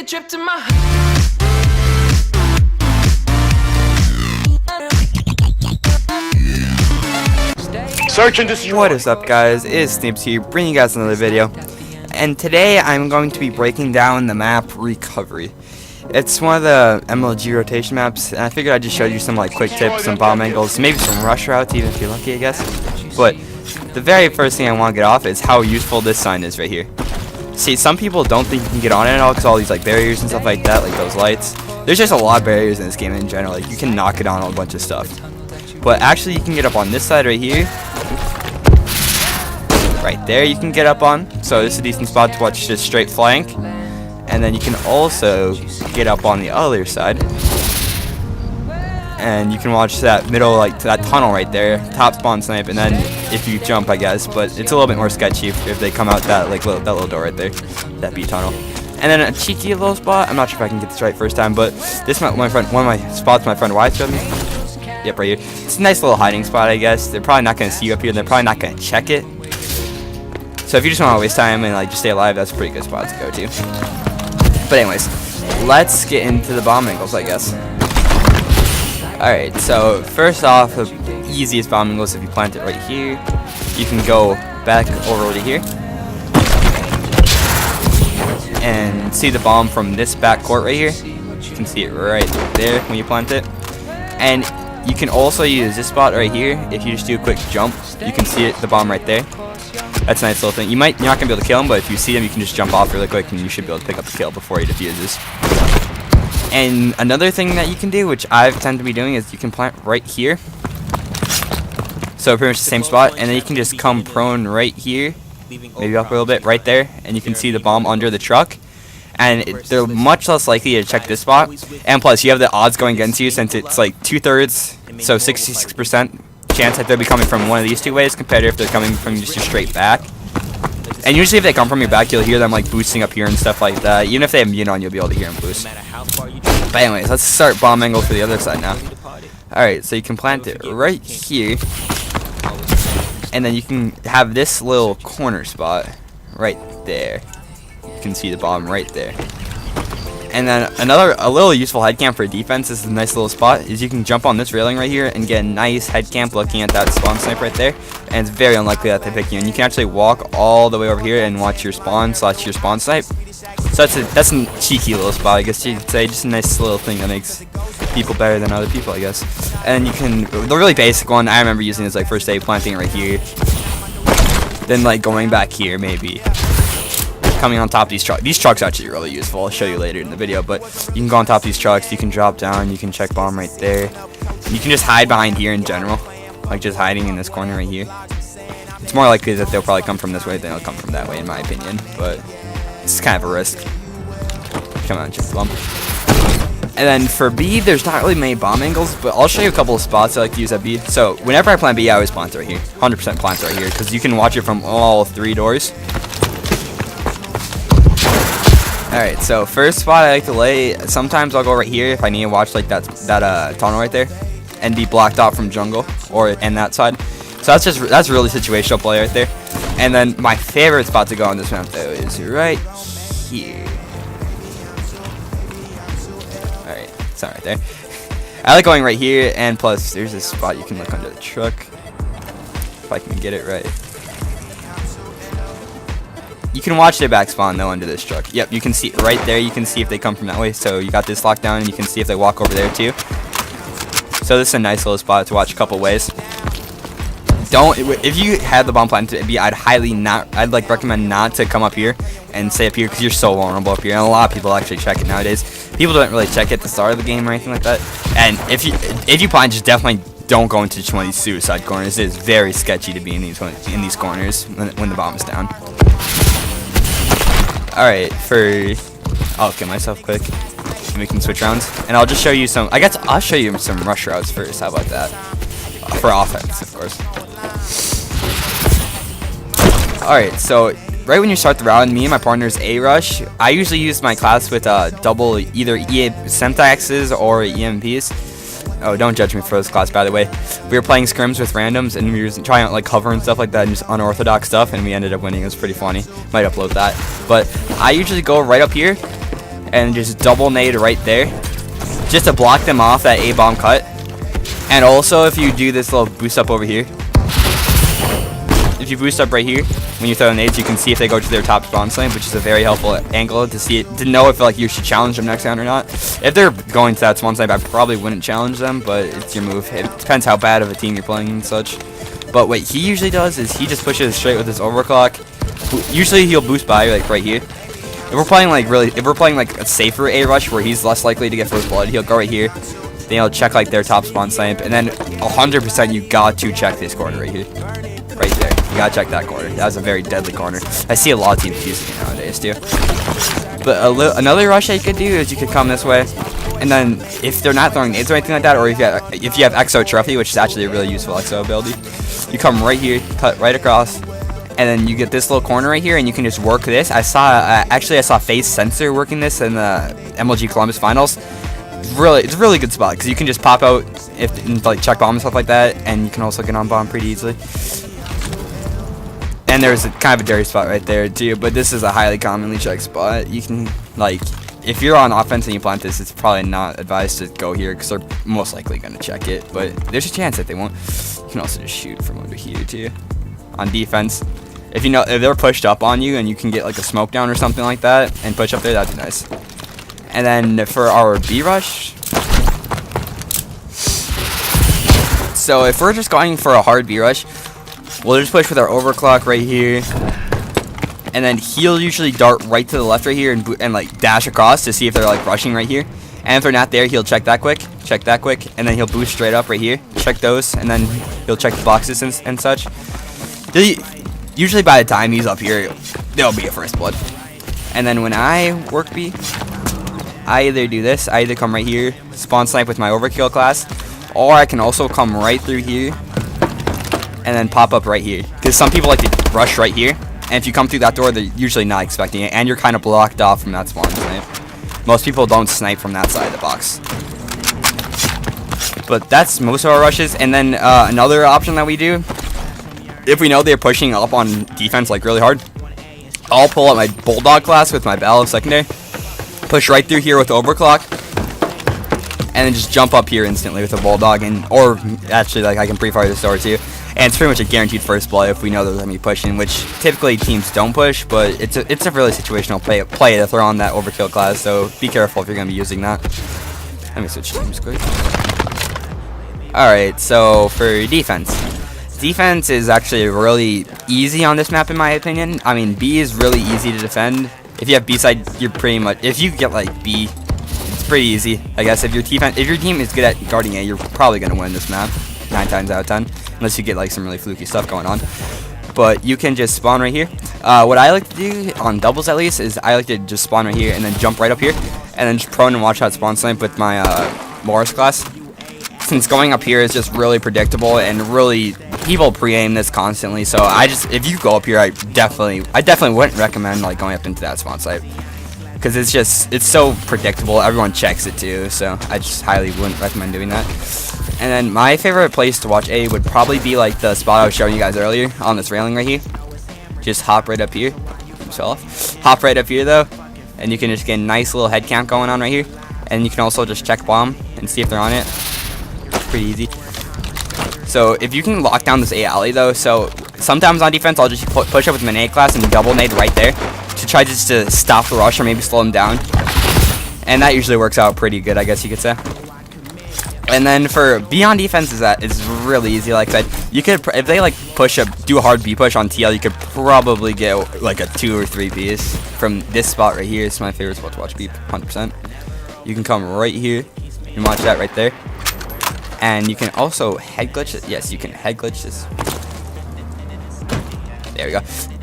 a trip to my Search and destroy. What is up, guys? It's Snips here, bringing you guys another video. And today I'm going to be breaking down the map Recovery. It's one of the MLG rotation maps, and I figured I'd just show you some like quick tips, some bomb angles, maybe some rush routes, even if you're lucky, I guess. But the very first thing I want to get off is how useful this sign is right here. See, some people don't think you can get on it at all because all these like barriers and stuff like that, like those lights. There's just a lot of barriers in this game in general. Like you can knock it on a bunch of stuff. But actually, you can get up on this side right here. Right there, you can get up on. So this is a decent spot to watch just straight flank. And then you can also get up on the other side. And you can watch that middle, like that tunnel right there, top spawn snipe, and then if you jump, I guess. But it's a little bit more sketchy if they come out that like that little door right there, that B tunnel. And then a cheeky little spot. I'm not sure if I can get this right first time, but this is one of my spots my friend Wyatt showed me. Yep, right here. It's a nice little hiding spot, I guess. They're probably not going to see you up here, and they're probably not going to check it. So if you just want to waste time and like just stay alive, that's a pretty good spot to go to. But anyways, let's get into the bomb angles, I guess. Alright, so first off, the easiest bomb angles, if you plant it right here, you can go back over to here. And see the bomb from this back court right here. You can see it right there when you plant it. And you can also use this spot right here. If you just do a quick jump, you can see it, the bomb right there. That's a nice little thing. You're not going to be able to kill him, but if you see him, you can just jump off really quick and you should be able to pick up the kill before he defuses. And another thing that you can do, which I've tended to be doing, is you can plant right here. So pretty much the same spot, and then you can just come prone right here, maybe up a little bit, right there, and you can see the bomb under the truck. And they're much less likely to check this spot. And plus, you have the odds going against you since it's like 2/3, so 66% chance that they'll be coming from one of these two ways compared to if they're coming from just your straight back. And usually if they come from your back, you'll hear them like boosting up here and stuff like that. Even if they have mute on, you'll be able to hear them boost. But anyways, let's start bomb angle for the other side now. Alright, so you can plant it right here. And then you can have this little corner spot right there. You can see the bomb right there. And then a little useful head camp for defense, this is a nice little spot, is you can jump on this railing right here and get a nice head camp looking at that spawn snipe right there. And it's very unlikely that they pick you. And you can actually walk all the way over here and watch your spawn / your spawn snipe. So that's a cheeky little spot, I guess you could say. Just a nice little thing that makes people better than other people, I guess. And you can, the really basic one I remember using is like first aid, planting it right here. Then like going back here maybe. Coming on top of these trucks. These trucks are actually really useful. I'll show you later in the video, but you can go on top of these trucks, you can drop down, you can check bomb right there. You can just hide behind here in general, like just hiding in this corner right here. It's more likely that they'll probably come from this way than they'll come from that way in my opinion, but it's kind of a risk. Come on, check the bomb. And then for B, there's not really many bomb angles, but I'll show you a couple of spots I like to use at B. So whenever I plant B, I always plant right here. 100% plant right here, because you can watch it from all 3 doors. Alright, so first spot I like to lay, sometimes I'll go right here if I need to watch like that tunnel right there and be blocked out from jungle or in that side. So that's really situational play right there. And then my favorite spot to go on this map though is right here. Alright, it's not right there. I like going right here, and plus there's this spot you can look under the truck if I can get it right. You can watch their back spawn though under this truck. Yep, you can see right there. You can see if they come from that way. So you got this locked down, and you can see if they walk over there too. So this is a nice little spot to watch a couple ways. If you had the bomb planted, I'd like recommend not to come up here and stay up here because you're so vulnerable up here. And a lot of people actually check it nowadays. People don't really check it at the start of the game or anything like that. And if you plant, just definitely don't go into one of these suicide corners. It is very sketchy to be in these corners when the bomb is down. Alright, I'll kill myself quick. We can switch rounds. And I'll just show you I'll show you some rush routes first. How about that? For offense, of course. Alright, so right when you start the round, me and my partner's A rush. I usually use my class with double either Semtaxes or EMPs. Oh, don't judge me for this class, by the way. We were playing scrims with randoms, and we were trying out like cover and stuff like that, and just unorthodox stuff, and we ended up winning. It was pretty funny. Might upload that. But I usually go right up here, and just double nade right there, just to block them off that A bomb cut. And also, if you do this little boost up over here, if you boost up right here when you throw nades, you can see if they go to their top spawn slam, which is a very helpful angle to see it, to know if like you should challenge them next round or not. If they're going to that spawn slam, I probably wouldn't challenge them, but it's your move. It depends how bad of a team you're playing and such. But what he usually does is he just pushes straight with his overclock. Usually he'll boost by like right here. If we're playing like a safer A rush where he's less likely to get first blood, he'll go right here. Then he'll check like their top spawn snipe, and then 100% you got to check this corner right here. Right there. You gotta check that corner. That was a very deadly corner. I see a lot of teams using it nowadays too. But another rush that you could do is you could come this way, and then if they're not throwing nades or anything like that, or if you have Exo Trophy, which is actually a really useful Exo ability, you come right here, cut right across, and then you get this little corner right here, and you can just work this. I saw Phase Sensor working this in the MLG Columbus Finals. It's a really good spot because you can just pop out if like check bomb and stuff like that, and you can also get on bomb pretty easily. And there's kind of a dirty spot right there too, but this is a highly commonly checked spot. You can, like, if you're on offense and you plant this, it's probably not advised to go here because they're most likely going to check it, but there's a chance that they won't. You can also just shoot from under here too. On defense, if they're pushed up on you and you can get like a smoke down or something like that and push up there, that'd be nice. And then for our B rush, so if we're just going for a hard B rush, we'll just push with our overclock right here, and then he'll usually dart right to the left right here and like dash across to see if they're like rushing right here. And if they're not there, he'll check that quick, and then he'll boost straight up right here, check those, and then he'll check the boxes and such. Usually by the time he's up here, there'll be a first blood. And then when I work B, I either do this, I either come right here, spawn snipe with my overkill class, or I can also come right through here and then pop up right here, because some people like to rush right here, and if you come through that door, they're usually not expecting it, and you're kind of blocked off from that spawn snipe. Most people don't snipe from that side of the box. But that's most of our rushes. And then another option that we do, if we know they're pushing up on defense like really hard, I'll pull out my Bulldog class with my Battle of Secondary, push right through here with overclock, and then just jump up here instantly with a Bulldog, or actually like I can pre-fire this door too. And it's pretty much a guaranteed first blood if we know they're going to be pushing, which typically teams don't push, but it's a really situational play to throw on that overkill class, so be careful if you're going to be using that. Let me switch teams quick. Alright, so for defense. Defense is actually really easy on this map in my opinion. I mean, B is really easy to defend. If you have B side, you're pretty much, if you get like B, it's pretty easy, I guess. If your team is good at guarding A, you're probably going to win this map 9 times out of 10. Unless you get like some really fluky stuff going on. But you can just spawn right here. What I like to do, on doubles at least, is I like to just spawn right here and then jump right up here. And then just prone and watch out spawn snipe with my Morris class. Since going up here is just really predictable and really, people pre-aim this constantly. So if you go up here, I definitely wouldn't recommend like going up into that spawn site. Because it's so predictable, everyone checks it too. So I just highly wouldn't recommend doing that. And then my favorite place to watch A would probably be like the spot I was showing you guys earlier on this railing right here. Just hop right up here. Hop right up here though, and you can just get a nice little head count going on right here. And you can also just check bomb and see if they're on it. It's pretty easy. So if you can lock down this A alley though, so sometimes on defense I'll just push up with my nade class and double nade right there to try just to stop the rush or maybe slow them down. And that usually works out pretty good, I guess you could say. And then for B on defense is really easy. Like I said, you could, if they like do a hard B push on TL, you could probably get like a 2 or 3 Bs from this spot right here. It's my favorite spot to watch B, 100%. You can come right here and watch that right there. And you can also head glitch it. Yes, you can head glitch this. There we go.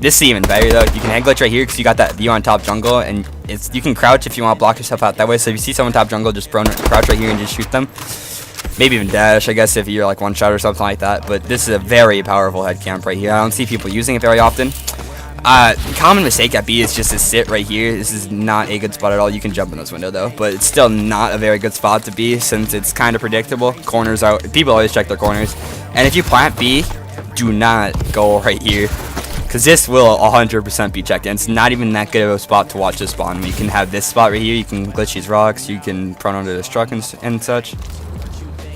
This is even better though. You can head glitch right here because you got that view on top jungle, and you can crouch if you want to block yourself out that way. So if you see someone top jungle, just crouch right here and just shoot them. Maybe even dash, I guess, if you're like one shot or something like that. But this is a very powerful head camp right here. I don't see people using it very often. Common mistake at B is just to sit right here. This is not a good spot at all. You can jump in this window though, but it's still not a very good spot to be since it's kind of predictable. Corners out. People always check their corners. And if you plant B, do not go right here. because this will 100% be checked, and it's not even that good of a spot to watch this spawn. You can have this spot right here, you can glitch these rocks, you can prone under this truck and such.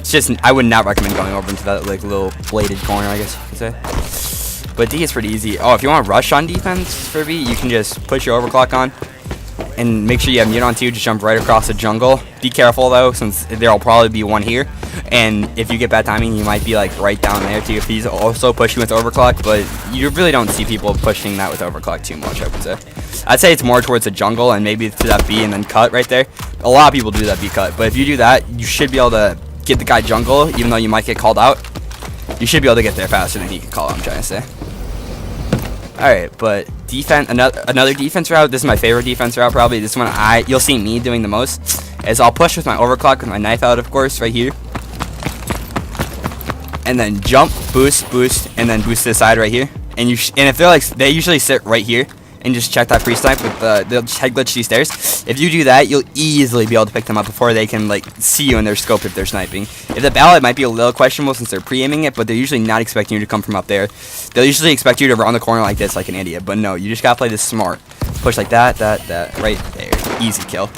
It's just, I would not recommend going over into that like little bladed corner, I guess you could say. But D is pretty easy. Oh, if you want to rush on defense for B, you can just put your overclock on and make sure you have mute on 2, just jump right across the jungle. Be careful though, since there'll probably be one here, and if you get bad timing, you might be like right down there too. If he's also pushing with overclock, but you really don't see people pushing that with overclock too much, I would say. I'd say it's more towards the jungle and maybe to that B and then cut right there. A lot of people do that B cut, but if you do that, you should be able to get the guy jungle, even though you might get called out. You should be able to get there faster than he can call out, I'm trying to say. Alright, but defense, another defense route. This is my favorite defense route probably. This one you'll see me doing the most. Is I'll push with my overclock with my knife out, of course, right here. And then jump, boost, and then boost to the side right here. And if they're like, they usually sit right here and just check that pre-snipe with they'll just head glitch these stairs. If you do that, you'll easily be able to pick them up before they can like see you in their scope if they're sniping. If the ballot might be a little questionable since they're pre-aiming it, but they're usually not expecting you to come from up there. They'll usually expect you to run the corner like this like an idiot, but no, you just gotta play this smart. Push like that, right there. Easy kill.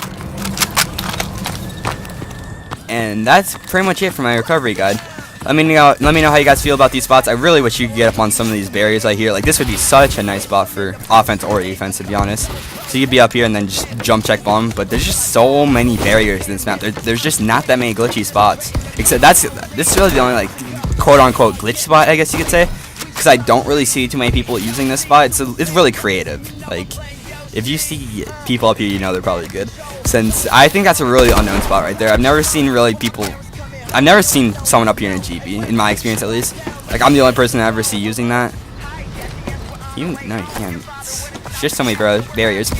And that's pretty much it for my recovery guide. Let me know how you guys feel about these spots. I really wish you could get up on some of these barriers right here. Like, this would be such a nice spot for offense or defense, to be honest. So you could be up here and then just jump check bomb. But there's just so many barriers in this map. There's just not that many glitchy spots. Except this is really the only like quote unquote glitch spot, I guess you could say. Because I don't really see too many people using this spot. It's really creative. Like, if you see people up here, you know they're probably good. Since I think that's a really unknown spot right there. I've never seen someone up here in a GP, in my experience at least. Like, I'm the only person I ever see using that. No, you can't. It's just so many barriers.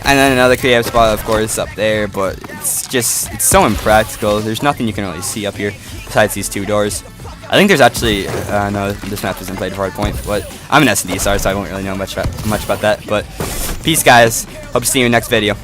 And then another creative spot, of course, up there, but it's so impractical. There's nothing you can really see up here besides these two doors. I think there's actually, no, this map isn't played for hardpoint, but I'm an S&D star, so I won't really know much about that. But peace, guys. Hope to see you in the next video.